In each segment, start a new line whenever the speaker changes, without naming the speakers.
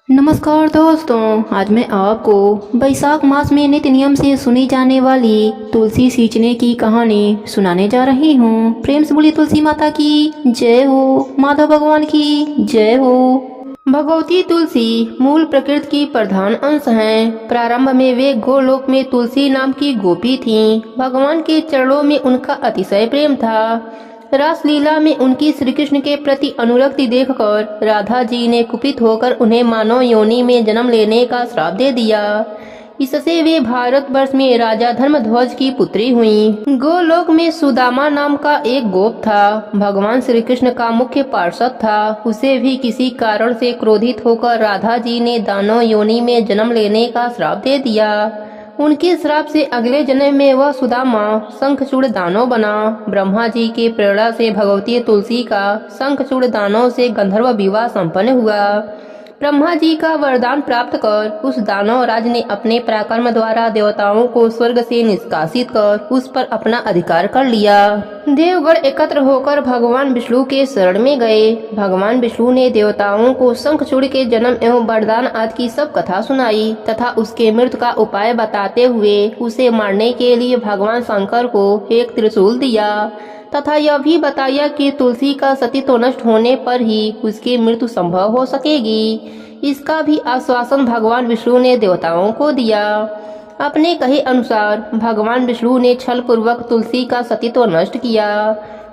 नमस्कार दोस्तों, आज मैं आपको बैसाख मास में नित्य नियम से सुनी जाने वाली तुलसी सींचने की कहानी सुनाने जा रही हूँ। प्रेम से बोली तुलसी माता की जय हो, माधव भगवान की जय हो। भगवती तुलसी मूल प्रकृति की प्रधान अंश हैं। प्रारंभ में वे गोलोक में तुलसी नाम की गोपी थीं। भगवान के चरणों में उनका अतिशय प्रेम था। रासलीला में उनकी श्री कृष्ण के प्रति अनुरक्ति देखकर राधा जी ने कुपित होकर उन्हें मानव योनि में जन्म लेने का श्राप दे दिया। इससे वे भारतवर्ष में राजा धर्मध्वज की पुत्री हुईं। गोलोक में सुदामा नाम का एक गोप था। भगवान श्री कृष्ण का मुख्य पार्षद था। उसे भी किसी कारण से क्रोधित होकर राधा जी ने दानव योनि में जन्म लेने का श्राप दे दिया। उनके श्राप से अगले जन्म में वह सुदामा शंखचूड़ दानव बना। ब्रह्मा जी के प्रेरणा से भगवती तुलसी का शंखचूड़ दानव से गंधर्व विवाह संपन्न हुआ। ब्रह्मा जी का वरदान प्राप्त कर उस दानव राज ने अपने पराक्रम द्वारा देवताओं को स्वर्ग से निष्कासित कर उस पर अपना अधिकार कर लिया। देवगण एकत्र होकर भगवान विष्णु के शरण में गए। भगवान विष्णु ने देवताओं को शंखचूड़ के जन्म एवं वरदान आदि की सब कथा सुनाई तथा उसके मृत्यु का उपाय बताते हुए उसे मारने के लिए भगवान शंकर को एक त्रिशूल दिया तथा यह भी बताया कि तुलसी का सतीत्व नष्ट होने पर ही उसकी मृत्यु संभव हो सकेगी। इसका भी आश्वासन भगवान विष्णु ने देवताओं को दिया। अपने कहे अनुसार भगवान विष्णु ने छल पूर्वक तुलसी का सतीत्व नष्ट किया।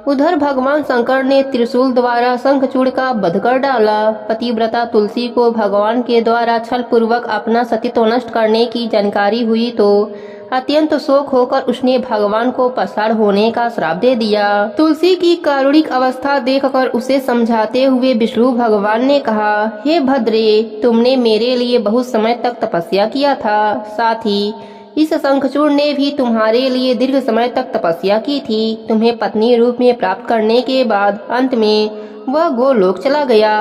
उधर भगवान शंकर ने त्रिशूल द्वारा शंखचूड़ का वध कर डाला। पतिव्रता तुलसी को भगवान के द्वारा छल पूर्वक अपना सतीत्व नष्ट करने की जानकारी हुई तो अत्यंत शोक होकर उसने भगवान को पसार होने का श्राप दे दिया। तुलसी की कारुणिक अवस्था देखकर उसे समझाते हुए विष्णु भगवान ने कहा, हे भद्रे, तुमने मेरे लिए बहुत समय तक तपस्या किया था। साथ ही इस शंखचूड़ ने भी तुम्हारे लिए दीर्घ समय तक तपस्या की थी। तुम्हें पत्नी रूप में प्राप्त करने के बाद अंत में वह गोलोक चला गया।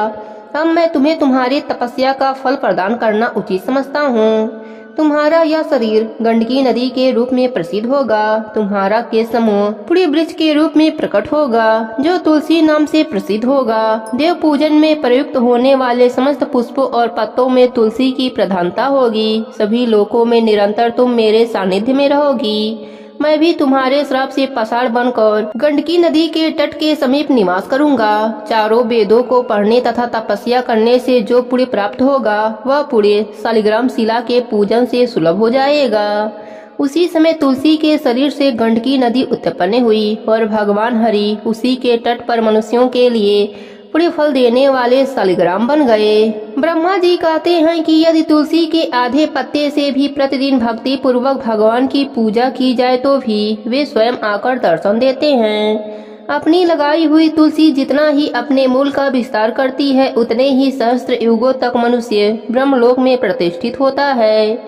अब मैं तुम्हें तुम्हारी तपस्या का फल प्रदान करना उचित समझता हूँ। तुम्हारा यह शरीर गंडकी नदी के रूप में प्रसिद्ध होगा। तुम्हारा केश समूह पुड़ी वृक्ष के रूप में प्रकट होगा जो तुलसी नाम से प्रसिद्ध होगा। देव पूजन में प्रयुक्त होने वाले समस्त पुष्पों और पत्तों में तुलसी की प्रधानता होगी। सभी लोकों में निरंतर तुम मेरे सानिध्य में रहोगी। मैं भी तुम्हारे श्राप से पसार बनकर गंडकी नदी के तट के समीप निवास करूंगा। चारों वेदों को पढ़ने तथा तपस्या करने से जो पुण्य प्राप्त होगा वह पुण्य शालिग्राम शिला के पूजन से सुलभ हो जाएगा। उसी समय तुलसी के शरीर से गंडकी नदी उत्पन्न हुई और भगवान हरि उसी के तट पर मनुष्यों के लिए पुण्य फल देने वाले शालिग्राम बन गए। ब्रह्मा जी कहते हैं कि यदि तुलसी के आधे पत्ते से भी प्रतिदिन भक्ति पूर्वक भगवान की पूजा की जाए तो भी वे स्वयं आकर दर्शन देते हैं। अपनी लगाई हुई तुलसी जितना ही अपने मूल का विस्तार करती है उतने ही सहस्त्र युगों तक मनुष्य ब्रह्मलोक में प्रतिष्ठित होता है।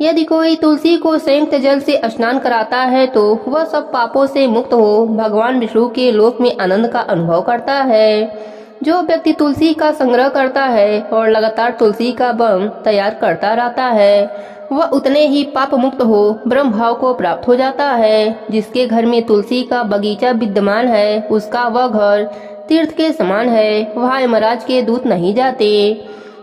यदि कोई तुलसी को संयुक्त जल से स्नान कराता है तो वह सब पापों से मुक्त हो भगवान विष्णु के लोक में आनंद का अनुभव करता है। जो व्यक्ति तुलसी का संग्रह करता है और लगातार तुलसी का वन तैयार करता रहता है वह उतने ही पाप मुक्त हो ब्रह्म भाव को प्राप्त हो जाता है। जिसके घर में तुलसी का बगीचा विद्यमान है उसका वह घर तीर्थ के समान है। वहाँ यमराज के दूत नहीं जाते।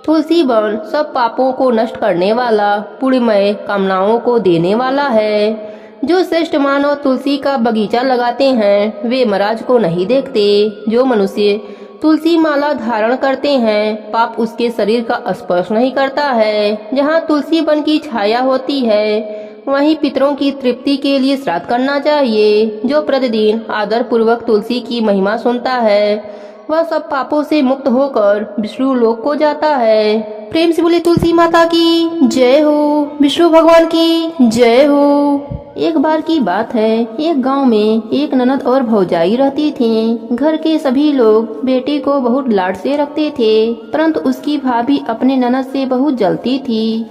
तुलसी वन सब पापों को नष्ट करने वाला पुण्यमय कामनाओं को देने वाला है। जो श्रेष्ठ मानव तुलसी का बगीचा लगाते हैं वे यमराज को नहीं देखते। जो मनुष्य तुलसी माला धारण करते हैं पाप उसके शरीर का स्पर्श नहीं करता है। जहाँ तुलसी वन की छाया होती है वहीं पितरों की तृप्ति के लिए श्राद्ध करना चाहिए। जो प्रतिदिन आदर पूर्वक तुलसी की महिमा सुनता है वह सब पापों से मुक्त होकर विष्णु लोक को जाता है। प्रेम से बोले तुलसी माता की जय हो, विष्णु भगवान की जय हो। एक बार की बात है, एक गांव में एक ननद और भौजाई रहती थीं। घर के सभी लोग बेटी को बहुत लाड से रखते थे, परंतु उसकी भाभी अपने ननद से बहुत जलती थी।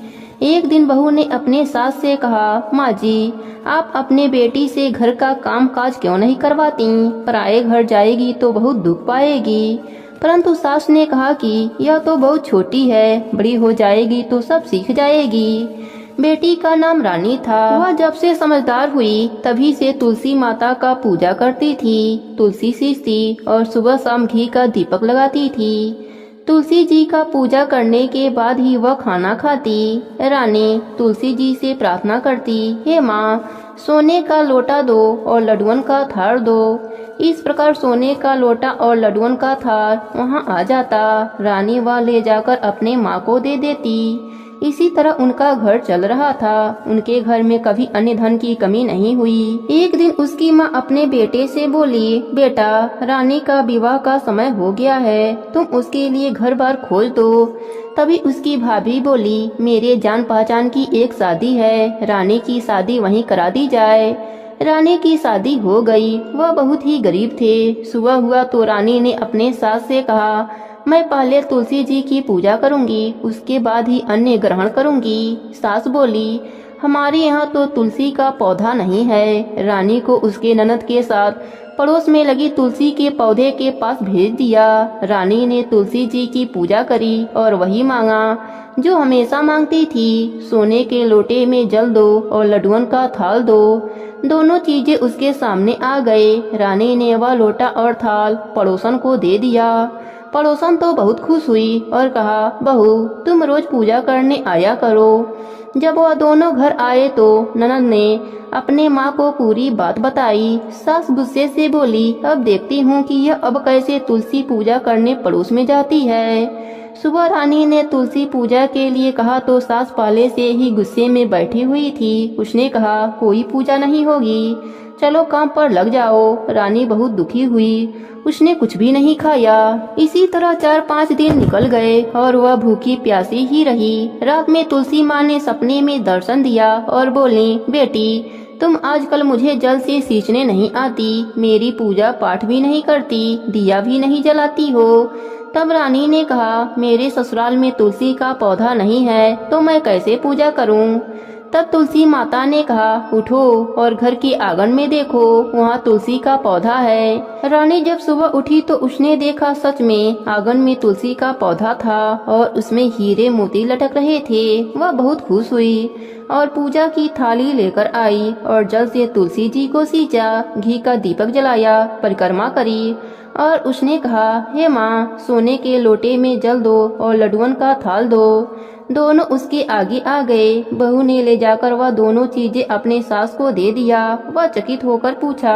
एक दिन बहू ने अपने सास से कहा, माँ जी, आप अपने बेटी से घर का काम काज क्यों नहीं करवाती? पराए घर जाएगी तो बहुत दुख पाएगी। परंतु सास ने कहा कि यह तो बहुत छोटी है, बड़ी हो जाएगी तो सब सीख जाएगी। बेटी का नाम रानी था। वह जब से समझदार हुई तभी से तुलसी माता का पूजा करती थी। तुलसी सींचती और सुबह शाम घी का दीपक लगाती थी। तुलसी जी का पूजा करने के बाद ही वह खाना खाती। रानी तुलसी जी से प्रार्थना करती, हे माँ, सोने का लोटा दो और लड्डुअन का थाल दो। इस प्रकार सोने का लोटा और लड्डुअन का थाल वहाँ आ जाता। रानी वह ले जाकर अपने माँ को दे देती। इसी तरह उनका घर चल रहा था। उनके घर में कभी अन्य धन की कमी नहीं हुई। एक दिन उसकी माँ अपने बेटे से बोली, बेटा, रानी का विवाह का समय हो गया है, तुम उसके लिए घर बार खोज दो। तभी उसकी भाभी बोली, मेरे जान पहचान की एक शादी है, रानी की शादी वहीं करा दी जाए। रानी की शादी हो गई। वह बहुत ही गरीब थे। सुबह हुआ तो रानी ने अपने सास से कहा, मैं पहले तुलसी जी की पूजा करूंगी, उसके बाद ही अन्न ग्रहण करूंगी। सास बोली, हमारे यहाँ तो तुलसी का पौधा नहीं है। रानी को उसके ननद के साथ पड़ोस में लगी तुलसी के पौधे के पास भेज दिया। रानी ने तुलसी जी की पूजा करी और वही मांगा जो हमेशा मांगती थी, सोने के लोटे में जल दो और लड्डुअन का थाल दो। दोनों चीजें उसके सामने आ गए। रानी ने वह लोटा और थाल पड़ोसन को दे दिया। पड़ोसन तो बहुत खुश हुई और कहा, बहू, तुम रोज पूजा करने आया करो। जब वह दोनों घर आए तो ननद ने अपने माँ को पूरी बात बताई। सास गुस्से से बोली, अब देखती हूँ कि यह अब कैसे तुलसी पूजा करने पड़ोस में जाती है। सुबह रानी ने तुलसी पूजा के लिए कहा तो सास पहले से ही गुस्से में बैठी हुई थी। उसने कहा, कोई पूजा नहीं होगी, चलो काम पर लग जाओ। रानी बहुत दुखी हुई। उसने कुछ भी नहीं खाया। इसी तरह 4-5 दिन निकल गए और वह भूखी प्यासी ही रही। रात में तुलसी माँ ने सपने में दर्शन दिया और बोली, बेटी, तुम आजकल मुझे जल से सींचने नहीं आती, मेरी पूजा पाठ भी नहीं करती, दिया भी नहीं जलाती हो। तब रानी ने कहा, मेरे ससुराल में तुलसी का पौधा नहीं है तो मैं कैसे पूजा करूं? तब तुलसी माता ने कहा, उठो और घर के आंगन में देखो, वहाँ तुलसी का पौधा है। रानी जब सुबह उठी तो उसने देखा सच में आंगन में तुलसी का पौधा था और उसमें हीरे मोती लटक रहे थे। वह बहुत खुश हुई और पूजा की थाली लेकर आई और जल से तुलसी जी को सींचा, घी का दीपक जलाया, परिक्रमा करी और उसने कहा, हे माँ, सोने के लोटे में जल दो और लड्डुअन का थाल दो। दोनों उसके आगे आ गए। बहू ने ले जाकर वह दोनों चीजें अपने सास को दे दिया। वह चकित होकर पूछा,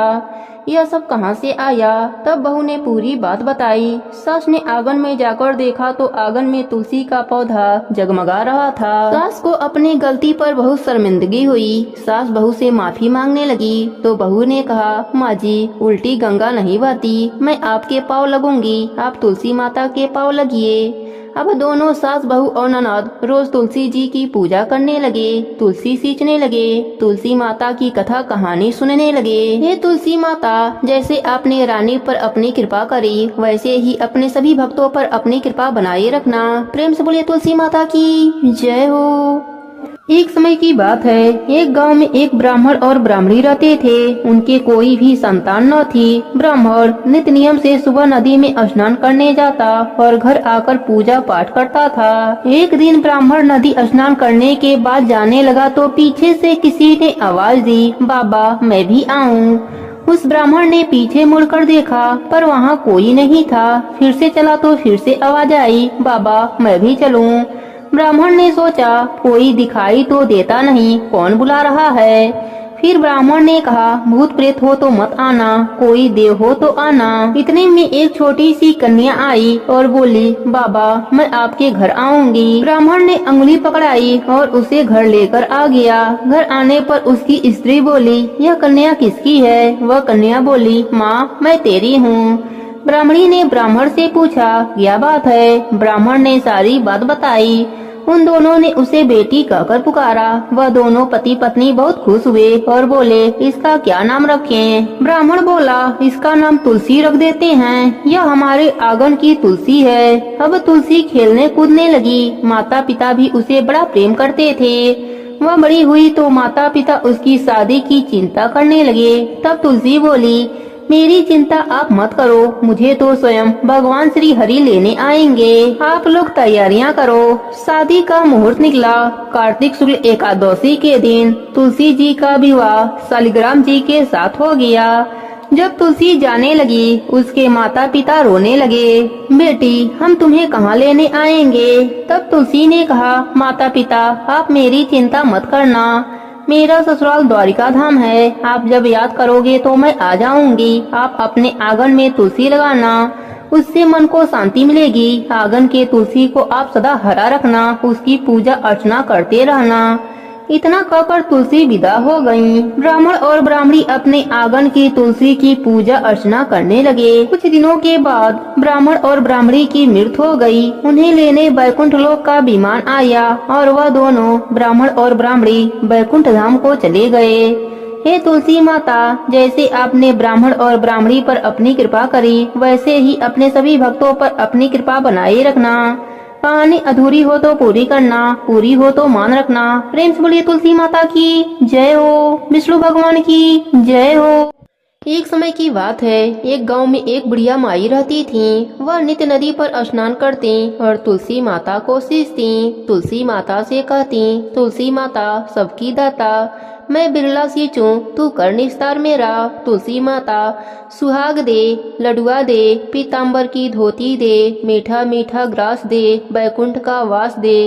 यह सब कहाँ से आया? तब बहू ने पूरी बात बताई। सास ने आंगन में जाकर देखा तो आंगन में तुलसी का पौधा जगमगा रहा था। सास को अपनी गलती पर बहुत शर्मिंदगी हुई। सास बहू से माफी मांगने लगी तो बहू ने कहा, माँ जी, उल्टी गंगा नहीं बहती, मैं आपके पाँव लगूंगी, आप तुलसी माता के पाँव लगिए। अब दोनों सास बहू और ननद रोज तुलसी जी की पूजा करने लगे, तुलसी सींचने लगे, तुलसी माता की कथा कहानी सुनने लगे। हे तुलसी माता, जैसे आपने रानी पर अपनी कृपा करी, वैसे ही अपने सभी भक्तों पर अपनी कृपा बनाए रखना। प्रेम से बोलिए तुलसी माता की जय हो। एक समय की बात है, एक गांव में एक ब्राह्मण और ब्राह्मणी रहते थे। उनके कोई भी संतान न थी। ब्राह्मण नित्य नियम से सुबह नदी में स्नान करने जाता और घर आकर पूजा पाठ करता था। एक दिन ब्राह्मण नदी स्नान करने के बाद जाने लगा तो पीछे से किसी ने आवाज दी, बाबा, मैं भी आऊं। उस ब्राह्मण ने पीछे मुड़कर देखा पर वहाँ कोई नहीं था। फिर से चला तो फिर से आवाज आई, बाबा, मैं भी चलूं। ब्राह्मण ने सोचा, कोई दिखाई तो देता नहीं, कौन बुला रहा है। फिर ब्राह्मण ने कहा, भूत प्रेत हो तो मत आना, कोई देव हो तो आना। इतने में एक छोटी सी कन्या आई और बोली, बाबा, मैं आपके घर आऊंगी। ब्राह्मण ने अंगुली पकड़ाई और उसे घर लेकर आ गया। घर आने पर उसकी स्त्री बोली, यह कन्या किसकी है? वह कन्या बोली, माँ, मैं तेरी हूँ। ब्राह्मणी ने ब्राह्मण से पूछा, क्या बात है? ब्राह्मण ने सारी बात बताई। उन दोनों ने उसे बेटी कहकर पुकारा। वह दोनों पति पत्नी बहुत खुश हुए और बोले, इसका क्या नाम रखें? ब्राह्मण बोला, इसका नाम तुलसी रख देते हैं, यह हमारे आंगन की तुलसी है। अब तुलसी खेलने कूदने लगी। माता पिता भी उसे बड़ा प्रेम करते थे। वह बड़ी हुई तो माता पिता उसकी शादी की चिंता करने लगे। तब तुलसी बोली, मेरी चिंता आप मत करो, मुझे तो स्वयं भगवान श्री हरि लेने आएंगे, आप लोग तैयारियां करो। शादी का मुहूर्त निकला। कार्तिक शुक्ल एकादशी के दिन तुलसी जी का विवाह शालिग्राम जी के साथ हो गया। जब तुलसी जाने लगी उसके माता पिता रोने लगे। बेटी, हम तुम्हें कहाँ लेने आएंगे? तब तुलसी ने कहा, माता पिता, आप मेरी चिंता मत करना, मेरा ससुराल द्वारिका धाम है। आप जब याद करोगे तो मैं आ जाऊंगी। आप अपने आंगन में तुलसी लगाना, उससे मन को शांति मिलेगी। आंगन के तुलसी को आप सदा हरा रखना, उसकी पूजा अर्चना करते रहना। इतना कहकर तुलसी विदा हो गयी। ब्राह्मण और ब्राह्मणी अपने आंगन की तुलसी की पूजा अर्चना करने लगे। कुछ दिनों के बाद ब्राह्मण और ब्राह्मणी की मृत्यु हो गई। उन्हें लेने बैकुंठ लोक का विमान आया और वह दोनों ब्राह्मण और ब्राह्मणी बैकुंठ धाम को चले गए। हे तुलसी माता, जैसे आपने ब्राह्मण और ब्राह्मणी पर अपनी कृपा करी, वैसे ही अपने सभी भक्तों पर अपनी कृपा बनाए रखना। कहानी अधूरी हो तो पूरी करना, पूरी हो तो मान रखना। प्रेम से बोलिए तुलसी माता की जय हो, विष्णु भगवान की जय हो। एक समय की बात है, एक गांव में एक बुढ़िया माई रहती थी। वह नित्य नदी पर स्नान करती और तुलसी माता को सींचती। तुलसी माता से कहती, तुलसी माता सबकी दाता, मैं बिरला सींचूं, तू कर निस्तार मेरा। तुलसी माता सुहाग दे, लडुआ दे, पीताम्बर की धोती दे, मीठा मीठा ग्रास दे, बैकुंठ का वास दे,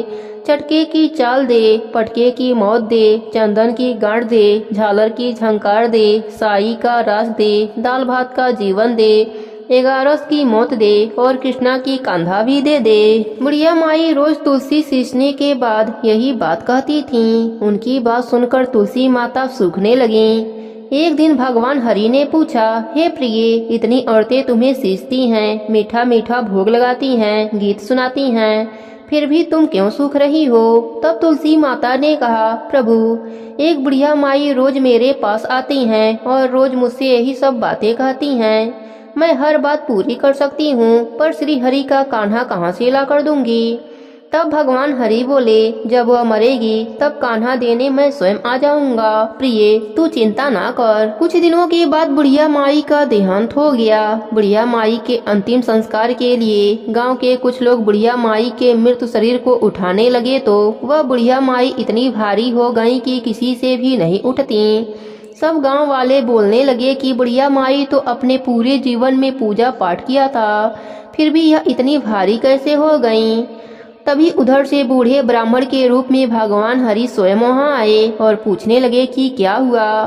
चटके की चाल दे, पटके की मौत दे, चंदन की गांठ दे, झालर की झंकार दे, साई का रास दे, दाल भात का जीवन दे, 11 की मौत दे और कृष्णा की कांधा भी दे दे। बुढ़िया माई रोज तुलसी सींचने के बाद यही बात कहती थी। उनकी बात सुनकर तुलसी माता सूखने लगी। एक दिन भगवान हरि ने पूछा, हे प्रिय, इतनी औरतें तुम्हें सींचती हैं, मीठा मीठा भोग लगाती हैं, गीत सुनाती हैं, फिर भी तुम क्यों सूख रही हो? तब तुलसी माता ने कहा, प्रभु, एक बुढ़िया माई रोज मेरे पास आती हैं और रोज मुझसे यही सब बातें कहती हैं। मैं हर बात पूरी कर सकती हूँ, पर श्री हरि का कान्हा कहाँ से ला कर दूंगी? तब भगवान हरि बोले, जब वह मरेगी तब कान्हा देने मैं स्वयं आ जाऊंगा। प्रिय, तू चिंता ना कर। कुछ दिनों के बाद बुढ़िया माई का देहांत हो गया। बुढ़िया माई के अंतिम संस्कार के लिए गांव के कुछ लोग बुढ़िया माई के मृत शरीर को उठाने लगे तो वह बुढ़िया माई इतनी भारी हो गई कि किसी से भी नहीं उठती। सब गांव वाले बोलने लगे कि बुढ़िया माई तो अपने पूरे जीवन में पूजा पाठ किया था, फिर भी यह इतनी भारी कैसे हो गई? तभी उधर से बूढ़े ब्राह्मण के रूप में भगवान हरि स्वयं वहाँ आए और पूछने लगे कि क्या हुआ।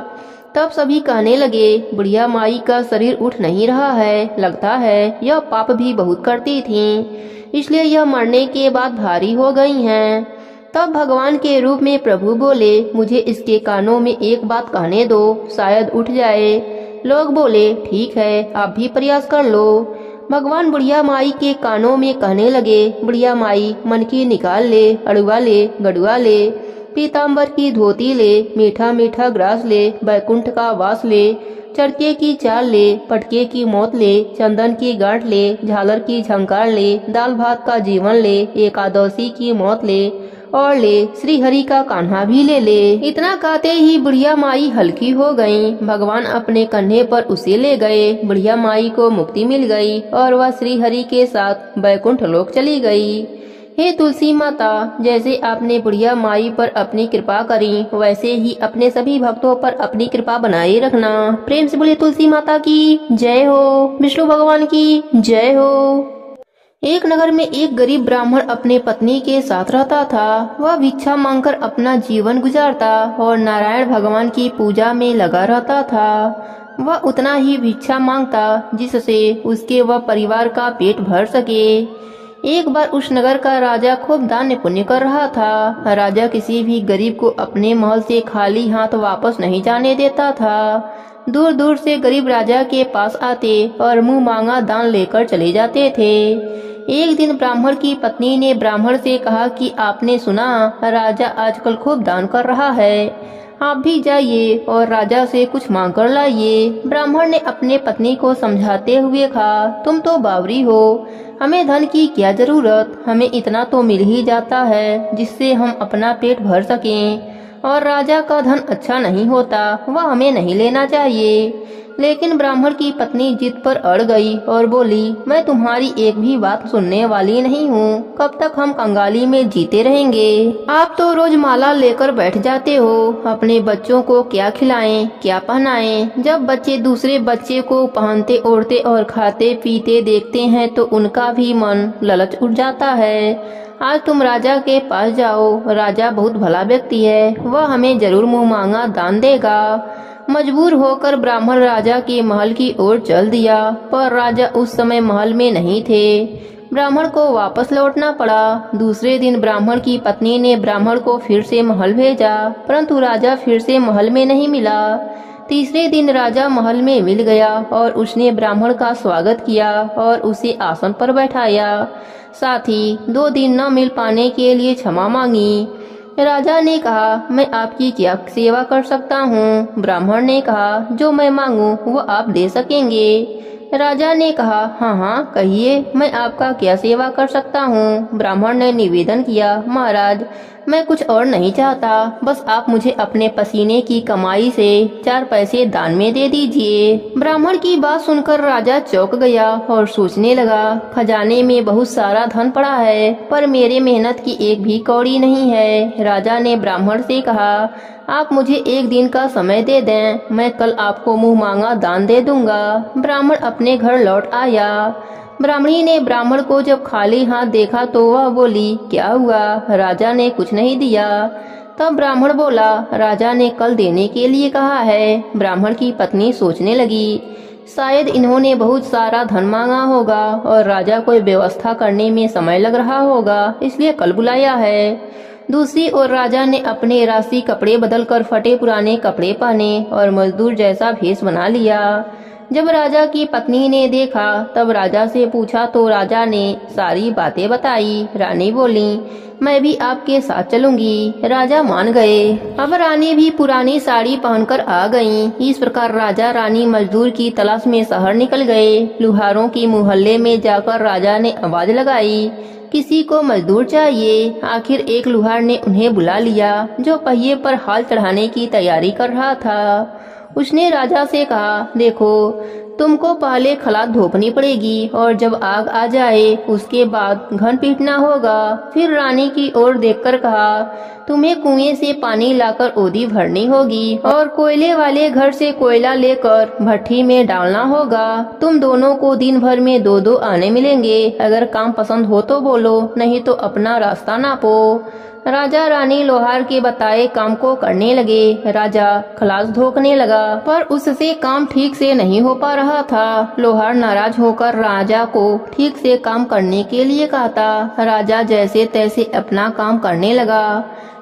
तब सभी कहने लगे, बुढ़िया माई का शरीर उठ नहीं रहा है, लगता है यह पाप भी बहुत करती थी, इसलिए यह मरने के बाद भारी हो गई हैं। तब भगवान के रूप में प्रभु बोले, मुझे इसके कानों में एक बात कहने दो, शायद उठ जाए। लोग बोले, ठीक है, आप भी प्रयास कर लो। भगवान बुढ़िया माई के कानों में कहने लगे, बुढ़िया माई, मन की निकाल ले, अड़ुआ ले, गड़ुआ ले, पीताम्बर की धोती ले, मीठा मीठा ग्रास ले, बैकुंठ का वास ले, चरके की चाल ले, पटके की मौत ले, चंदन की गांठ ले, झालर की झंकार ले, दाल भात का जीवन ले, एकादशी की मौत ले और ले श्री हरि का कान्हा भी ले ले। इतना कहते ही बुढ़िया माई हल्की हो गई। भगवान अपने कंधे पर उसे ले गए। बुढ़िया माई को मुक्ति मिल गई और वह श्री हरि के साथ बैकुंठ लोक चली गई। हे तुलसी माता, जैसे आपने बुढ़िया माई पर अपनी कृपा करी, वैसे ही अपने सभी भक्तों पर अपनी कृपा बनाए रखना। प्रेम से बोलिए तुलसी माता की जय हो, विष्णु भगवान की जय हो। एक नगर में एक गरीब ब्राह्मण अपने पत्नी के साथ रहता था। वह भिक्षा मांगकर अपना जीवन गुजारता और नारायण भगवान की पूजा में लगा रहता था। वह उतना ही भिक्षा मांगता जिससे उसके व परिवार का पेट भर सके। एक बार उस नगर का राजा खूब दान पुण्य कर रहा था। राजा किसी भी गरीब को अपने महल से खाली हाथ वापस नहीं जाने देता था। दूर दूर से गरीब राजा के पास आते और मुंह मांगा दान लेकर चले जाते थे। एक दिन ब्राह्मण की पत्नी ने ब्राह्मण से कहा कि आपने सुना, राजा आजकल खूब दान कर रहा है, आप भी जाइए और राजा से कुछ मांग कर लाइए। ब्राह्मण ने अपने पत्नी को समझाते हुए कहा, तुम तो बावरी हो, हमें धन की क्या जरूरत, हमें इतना तो मिल ही जाता है जिससे हम अपना पेट भर सकें, और राजा का धन अच्छा नहीं होता, वह हमें नहीं लेना चाहिए। लेकिन ब्राह्मण की पत्नी जिद पर अड़ गई और बोली, मैं तुम्हारी एक भी बात सुनने वाली नहीं हूँ। कब तक हम कंगाली में जीते रहेंगे? आप तो रोज माला लेकर बैठ जाते हो। अपने बच्चों को क्या खिलाएं, क्या पहनाएं? जब बच्चे दूसरे बच्चे को पहनते ओढ़ते और खाते पीते देखते हैं तो उनका भी मन ललच उठ जाता है। आज तुम राजा के पास जाओ, राजा बहुत भला व्यक्ति है, वह हमें जरूर मुँह मांगा दान देगा। मजबूर होकर ब्राह्मण राजा के महल की ओर चल दिया, पर राजा उस समय महल में नहीं थे। ब्राह्मण को वापस लौटना पड़ा। दूसरे दिन ब्राह्मण की पत्नी ने ब्राह्मण को फिर से महल भेजा, परंतु राजा फिर से महल में नहीं मिला। तीसरे दिन राजा महल में मिल गया और उसने ब्राह्मण का स्वागत किया और उसे आसन पर बैठाया। साथ ही 2 दिन न मिल पाने के लिए क्षमा मांगी। राजा ने कहा, मैं आपकी क्या सेवा कर सकता हूँ? ब्राह्मण ने कहा, जो मैं मांगू वो आप दे सकेंगे। राजा ने कहा, हाँ हाँ कहिए, मैं आपका क्या सेवा कर सकता हूँ? ब्राह्मण ने निवेदन किया, महाराज मैं कुछ और नहीं चाहता, बस आप मुझे अपने पसीने की कमाई से 4 पैसे दान में दे दीजिए। ब्राह्मण की बात सुनकर राजा चौंक गया और सोचने लगा, खजाने में बहुत सारा धन पड़ा है, पर मेरे मेहनत की एक भी कौड़ी नहीं है। राजा ने ब्राह्मण से कहा, आप मुझे 1 दिन का समय दे दें, मैं कल आपको मुँह मांगा दान दे दूंगा। ब्राह्मण अपने घर लौट आया। ब्राह्मणी ने ब्राह्मण को जब खाली हाथ देखा तो वह बोली, क्या हुआ? राजा ने कुछ नहीं दिया। तब ब्राह्मण बोला, राजा ने कल देने के लिए कहा है। ब्राह्मण की पत्नी सोचने लगी, शायद इन्होंने बहुत सारा धन मांगा होगा और राजा को व्यवस्था करने में समय लग रहा होगा, इसलिए कल बुलाया है। दूसरी ओर राजा ने अपने राशि कपड़े बदलकर फटे पुराने कपड़े पहने और मजदूर जैसा भेष बना लिया। जब राजा की पत्नी ने देखा तब राजा से पूछा तो राजा ने सारी बातें बताई। रानी बोली, मैं भी आपके साथ चलूंगी। राजा मान गए। अब रानी भी पुरानी साड़ी पहनकर आ गईं। इस प्रकार राजा रानी मजदूर की तलाश में शहर निकल गए। लुहारों की मोहल्ले में जाकर राजा ने आवाज लगाई, किसी को मजदूर चाहिए। आखिर एक लुहार ने उन्हें बुला लिया, जो पहिए पर हाल चढ़ाने की तैयारी कर रहा था। उसने राजा से कहा, देखो तुमको पहले खलात धोपनी पड़ेगी और जब आग आ जाए उसके बाद घन पीटना होगा। फिर रानी की ओर देखकर कहा, तुम्हें कुएं से पानी लाकर ओदी भरनी होगी और कोयले वाले घर से कोयला लेकर भट्टी में डालना होगा। तुम दोनों को दिन भर में 2-2 आने मिलेंगे। अगर काम पसंद हो तो बोलो, नहीं तो अपना रास्ता नापो। राजा रानी लोहार के बताए काम को करने लगे। राजा खलास धोकने लगा, पर उससे काम ठीक से नहीं हो पा रहा था। लोहार नाराज होकर राजा को ठीक से काम करने के लिए कहता। राजा जैसे तैसे अपना काम करने लगा।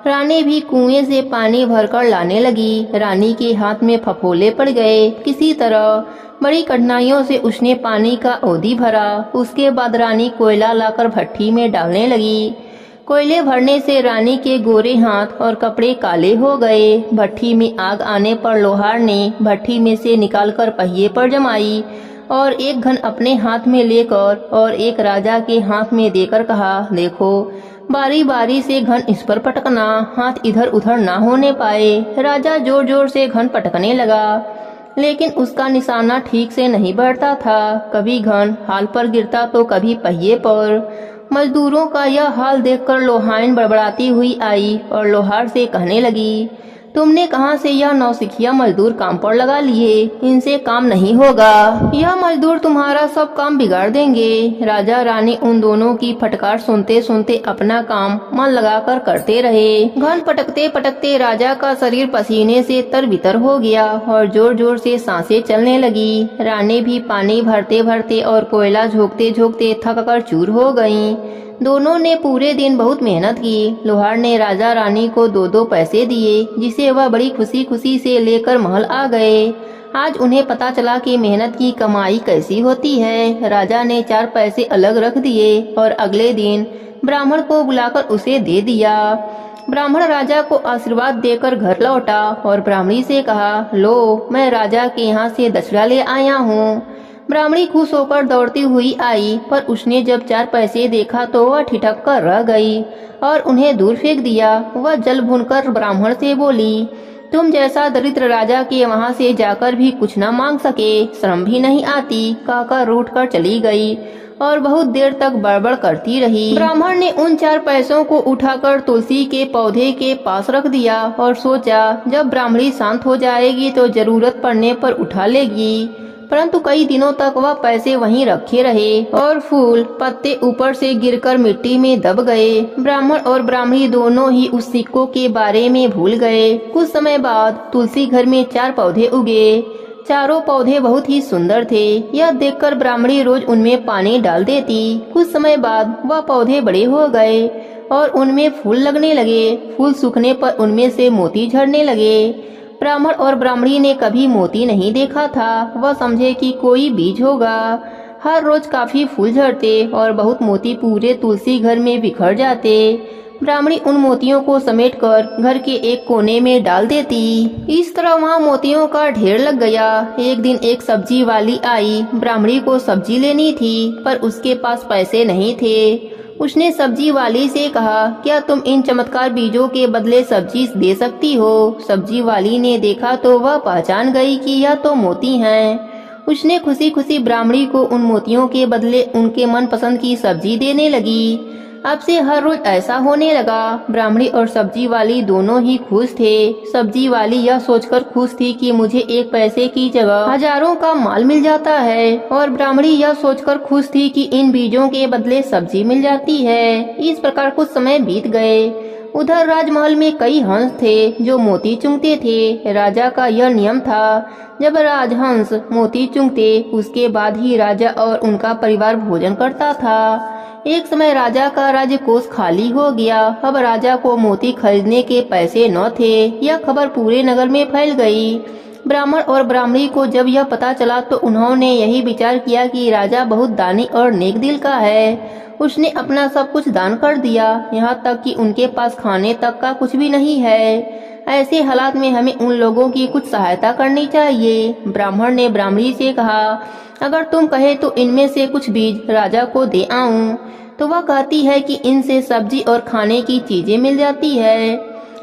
रानी भी कुएं से पानी भरकर लाने लगी। रानी के हाथ में फफोले पड़ गए। किसी तरह बड़ी कठिनाइयों से उसने पानी का ओदी भरा। उसके बाद रानी कोयला लाकर भट्टी में डालने लगी। कोयले भरने से रानी के गोरे हाथ और कपड़े काले हो गए। भट्टी में आग आने पर लोहार ने भट्टी में से निकालकर पहिए पर जमाई और एक घन अपने हाथ में लेकर और एक राजा के हाथ में देकर कहा, देखो बारी बारी से घन इस पर पटकना, हाथ इधर उधर ना होने पाए। राजा जोर जोर से घन पटकने लगा, लेकिन उसका निशाना ठीक से नहीं बढ़ता था। कभी घन हाल पर गिरता तो कभी पहिए पर। मजदूरों का यह हाल देखकर लोहाइन बड़बड़ाती हुई आई और लोहार से कहने लगी, तुमने कहां से यह नौसिखिया मजदूर काम पर लगा लिए? इनसे काम नहीं होगा। यह मजदूर तुम्हारा सब काम बिगाड़ देंगे। राजा रानी उन दोनों की फटकार सुनते सुनते अपना काम मन लगाकर करते रहे। घन पटकते पटकते राजा का शरीर पसीने से तरबितर हो गया और जोर जोर से सांसें चलने लगी। रानी भी पानी भरते भरते और कोयला झोंकते झोंकते थक कर चूर हो गयी। दोनों ने पूरे दिन बहुत मेहनत की। लोहार ने राजा रानी को 2-2 पैसे दिए, जिसे वह बड़ी खुशी खुशी से लेकर महल आ गए। आज उन्हें पता चला कि मेहनत की कमाई कैसी होती है। राजा ने 4 पैसे अलग रख दिए और अगले दिन ब्राह्मण को बुलाकर उसे दे दिया। ब्राह्मण राजा को आशीर्वाद देकर घर लौटा और ब्राह्मणी से कहा, लो मैं राजा के यहाँ से दक्षिणा ले आया हूँ। ब्राह्मणी खुश होकर दौड़ती हुई आई, पर उसने जब 4 पैसे देखा तो वह ठिठक कर रह गई और उन्हें दूर फेंक दिया। वह जल भूनकर ब्राह्मण से बोली, तुम जैसा दरिद्र राजा के वहाँ से जाकर भी कुछ न मांग सके, शर्म भी नहीं आती, कहकर रूठ कर चली गई और बहुत देर तक बड़बड़ करती रही। ब्राह्मण ने उन 4 पैसों को उठाकर तुलसी के पौधे के पास रख दिया और सोचा जब ब्राह्मणी शांत हो जाएगी तो जरूरत पड़ने पर उठा लेगी। परंतु कई दिनों तक वह पैसे वहीं रखे रहे और फूल पत्ते ऊपर से गिरकर मिट्टी में दब गए। ब्राह्मण और ब्राह्मणी दोनों ही उस सिक्कों के बारे में भूल गए। कुछ समय बाद तुलसी घर में 4 पौधे उगे। चारों पौधे बहुत ही सुंदर थे। यह देखकर ब्राह्मणी रोज उनमें पानी डाल देती। कुछ समय बाद वह पौधे बड़े हो गए और उनमें फूल लगने लगे। फूल सूखने पर उनमें से मोती झड़ने लगे। ब्राह्मण और ब्राह्मणी ने कभी मोती नहीं देखा था। वह समझे कि कोई बीज होगा। हर रोज काफी फूल झड़ते और बहुत मोती पूरे तुलसी घर में बिखर जाते। ब्राह्मणी उन मोतियों को समेटकर घर के एक कोने में डाल देती। इस तरह वहाँ मोतियों का ढेर लग गया। एक दिन एक सब्जी वाली आई। ब्राह्मणी को सब्जी लेनी थी पर उसके पास पैसे नहीं थे। उसने सब्जी वाली से कहा, क्या तुम इन चमत्कार बीजों के बदले सब्जी दे सकती हो? सब्जी वाली ने देखा तो वह पहचान गई कि यह तो मोती हैं। उसने खुशी खुशी ब्राह्मणी को उन मोतियों के बदले उनके मनपसंद की सब्जी देने लगी। अब से हर रोज ऐसा होने लगा। ब्राह्मणी और सब्जी वाली दोनों ही खुश थे। सब्जी वाली यह सोचकर खुश थी कि मुझे 1 पैसे की जगह हजारों का माल मिल जाता है और ब्राह्मणी यह सोचकर खुश थी कि इन बीजों के बदले सब्जी मिल जाती है। इस प्रकार कुछ समय बीत गए। उधर राजमहल में कई हंस थे जो मोती चुंगते थे। राजा का यह नियम था, जब राजहंस मोती चुंगते उसके बाद ही राजा और उनका परिवार भोजन करता था। एक समय राजा का राजकोष खाली हो गया। अब राजा को मोती खरीदने के पैसे न थे। यह खबर पूरे नगर में फैल गई। ब्राह्मण और ब्राह्मणी को जब यह पता चला तो उन्होंने यही विचार किया कि राजा बहुत दानी और नेक दिल का है। उसने अपना सब कुछ दान कर दिया, यहाँ तक कि उनके पास खाने तक का कुछ भी नहीं है। ऐसे हालात में हमें उन लोगों की कुछ सहायता करनी चाहिए। ब्राह्मण ने ब्राह्मणी से कहा, अगर तुम कहे तो इनमें से कुछ बीज राजा को दे आऊं। तो वह कहती है कि इनसे सब्जी और खाने की चीजें मिल जाती है।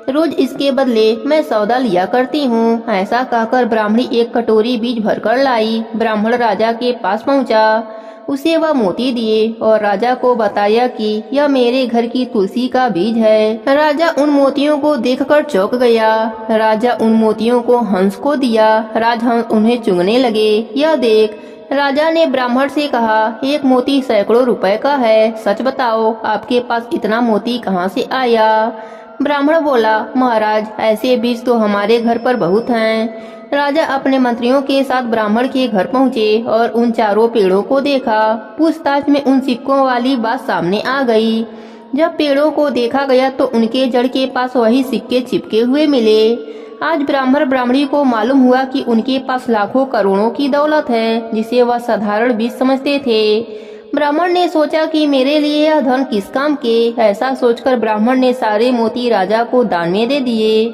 रोज इसके बदले मैं सौदा लिया करती हूँ। ऐसा कहकर ब्राह्मणी एक कटोरी बीज भरकर लाई। ब्राह्मण राजा के पास पहुँचा। उसे वह मोती दिए और राजा को बताया कि यह मेरे घर की तुलसी का बीज है। राजा उन मोतियों को देखकर चौंक गया। राजा उन मोतियों को हंस को दिया। राजहंस उन्हें चुगने लगे। यह देख राजा ने ब्राह्मण से कहा, 1 मोती सैकड़ों रुपए का है। सच बताओ, आपके पास इतना मोती कहाँ से आया? ब्राह्मण बोला, महाराज, ऐसे बीज तो हमारे घर पर बहुत हैं। राजा अपने मंत्रियों के साथ ब्राह्मण के घर पहुँचे और उन चारों पेड़ों को देखा। पूछताछ में उन सिक्कों वाली बात सामने आ गई। जब पेड़ों को देखा गया तो उनके जड़ के पास वही सिक्के चिपके हुए मिले। आज ब्राह्मण ब्राह्मणी को मालूम हुआ कि उनके पास लाखों करोड़ों की दौलत है, जिसे वह साधारण बीज समझते थे। ब्राह्मण ने सोचा कि मेरे लिए यह धन किस काम के। ऐसा सोचकर ब्राह्मण ने सारे मोती राजा को दान में दे दिए।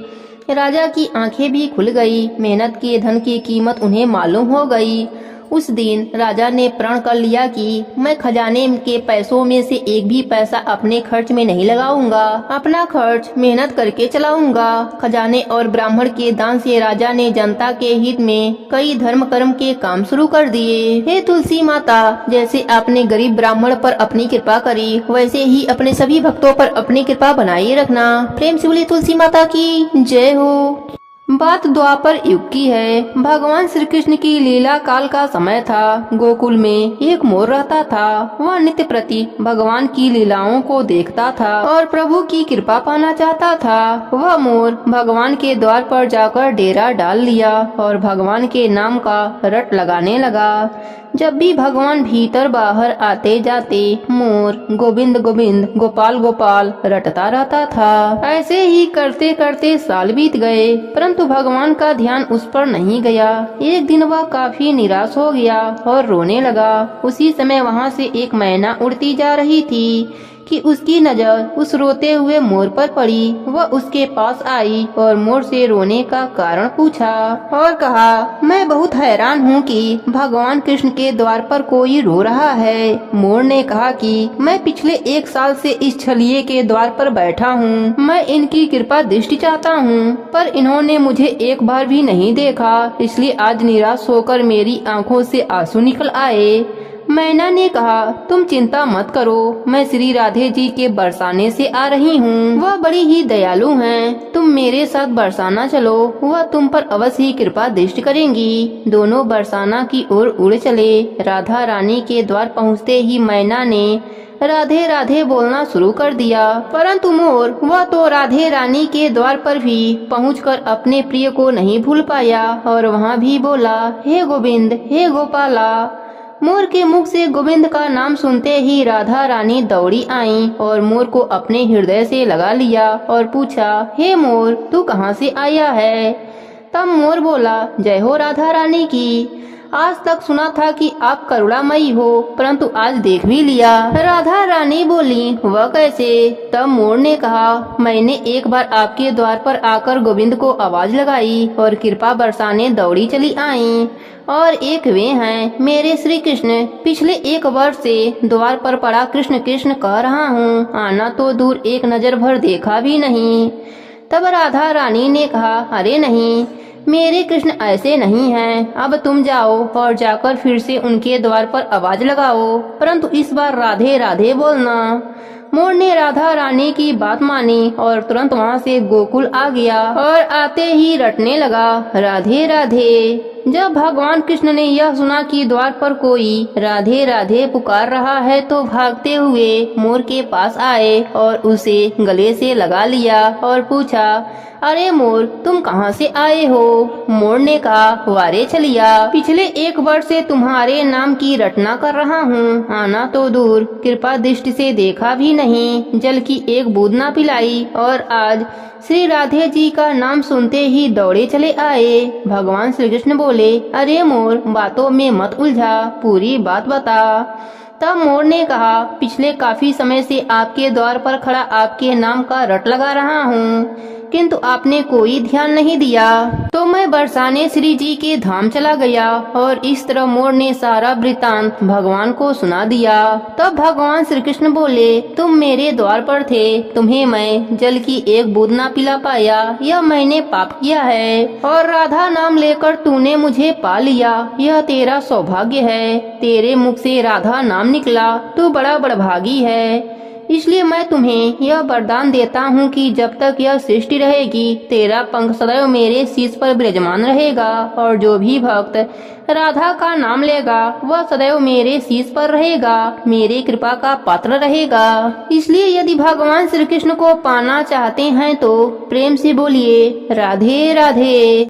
राजा की आंखें भी खुल गई। मेहनत के धन की कीमत उन्हें मालूम हो गई। उस दिन राजा ने प्रण कर लिया कि मैं खजाने के पैसों में से एक भी पैसा अपने खर्च में नहीं लगाऊंगा। अपना खर्च मेहनत करके चलाऊंगा। खजाने और ब्राह्मण के दान से राजा ने जनता के हित में कई धर्म कर्म के काम शुरू कर दिए। हे तुलसी माता, जैसे आपने गरीब ब्राह्मण पर अपनी कृपा करी, वैसे ही अपने सभी भक्तों पर अपनी कृपा बनाए रखना। प्रेम से बोली तुलसी माता की जय हो। बात द्वापर युग की है। भगवान श्री कृष्ण की लीला काल का समय था। गोकुल में एक मोर रहता था। वह नित्य प्रति भगवान की लीलाओं को देखता था और प्रभु की कृपा पाना चाहता था। वह मोर भगवान के द्वार पर जाकर डेरा डाल लिया और भगवान के नाम का रट लगाने लगा। जब भी भगवान भीतर बाहर आते जाते मोर गोविंद गोविंद गोपाल गोपाल रटता रहता था। ऐसे ही करते करते साल बीत गए, परंतु भगवान का ध्यान उस पर नहीं गया। एक दिन वह काफी निराश हो गया और रोने लगा। उसी समय वहाँ से एक मैना उड़ती जा रही थी। कि उसकी नजर उस रोते हुए मोर पर पड़ी। वह उसके पास आई और मोर से रोने का कारण पूछा और कहा, मैं बहुत हैरान हूँ कि भगवान कृष्ण के द्वार पर कोई रो रहा है। मोर ने कहा कि मैं पिछले 1 साल से इस छलिए के द्वार पर बैठा हूँ। मैं इनकी कृपा दृष्टि चाहता हूँ, पर इन्होंने मुझे एक बार भी नहीं देखा, इसलिए आज निराश होकर मेरी आंखों से आंसू निकल आए। मैना ने कहा, तुम चिंता मत करो, मैं श्री राधे जी के बरसाने से आ रही हूँ। वह बड़ी ही दयालु हैं। तुम मेरे साथ बरसाना चलो, वह तुम पर अवश्य ही कृपा दृष्टि करेंगी। दोनों बरसाना की ओर उड़ चले। राधा रानी के द्वार पहुँचते ही मैना ने राधे राधे बोलना शुरू कर दिया, परंतु मोर वह तो राधे रानी के द्वार पर भी पहुंचकर अपने प्रिय को नहीं भूल पाया और वहाँ भी बोला, हे गोविंद, हे गोपाला। मोर के मुख से गोविंद का नाम सुनते ही राधा रानी दौड़ी आईं और मोर को अपने हृदय से लगा लिया और पूछा, हे मोर, तू कहाँ से आया है? तब मोर बोला, जय हो राधा रानी की। आज तक सुना था कि आप करुणामयी हो, परंतु आज देख भी लिया। राधा रानी बोली, वह कैसे? तब मोर ने कहा, मैंने एक बार आपके द्वार पर आकर गोविंद को आवाज लगाई और कृपा बरसाने दौड़ी चली आई, और एक वे हैं मेरे श्री कृष्ण। पिछले 1 वर्ष से द्वार पर पड़ा कृष्ण कृष्ण कह रहा हूँ, आना तो दूर एक नजर भर देखा भी नहीं। तब राधा रानी ने कहा, अरे नहीं, मेरे कृष्ण ऐसे नहीं हैं। अब तुम जाओ और जाकर फिर से उनके द्वार पर आवाज लगाओ, परंतु इस बार राधे राधे बोलना। मोर ने राधा रानी की बात मानी और तुरंत वहाँ से गोकुल आ गया और आते ही रटने लगा, राधे राधे। जब भगवान कृष्ण ने यह सुना कि द्वार पर कोई राधे राधे पुकार रहा है तो भागते हुए मोर के पास आए और उसे गले से लगा लिया और पूछा, अरे मोर, तुम कहाँ से आए हो? मोर ने कहा, वारे छलिया, पिछले 1 वर्ष से तुम्हारे नाम की रटना कर रहा हूँ, आना तो दूर कृपा दृष्टि से देखा भी नहीं, जल की एक बूंद ना पिलाई, और आज श्री राधे जी का नाम सुनते ही दौड़े चले आए। भगवान श्री कृष्ण बोले, अरे मोर, बातों में मत उलझा, पूरी बात बता। तब मोर ने कहा, पिछले काफी समय से आपके द्वार पर खड़ा आपके नाम का रट लगा रहा हूँ, किंतु आपने कोई ध्यान नहीं दिया, तो मैं बरसाने श्री जी के धाम चला गया। और इस तरह मोर ने सारा वृतांत भगवान को सुना दिया। तब भगवान श्री कृष्ण बोले, तुम मेरे द्वार पर थे, तुम्हें मैं जल की एक बूंद ना पिला पाया, यह मैंने पाप किया है, और राधा नाम लेकर तूने मुझे पा लिया, यह तेरा सौभाग्य है। तेरे मुख से राधा नाम निकला, तू बड़ा बड़भागी है। इसलिए मैं तुम्हें यह वरदान देता हूँ कि जब तक यह सृष्टि रहेगी, तेरा पंख सदैव मेरे शीश पर विराजमान रहेगा, और जो भी भक्त राधा का नाम लेगा वह सदैव मेरे शीश पर रहेगा, मेरे कृपा का पात्र रहेगा। इसलिए यदि भगवान श्री कृष्ण को पाना चाहते हैं तो प्रेम से बोलिए, राधे राधे।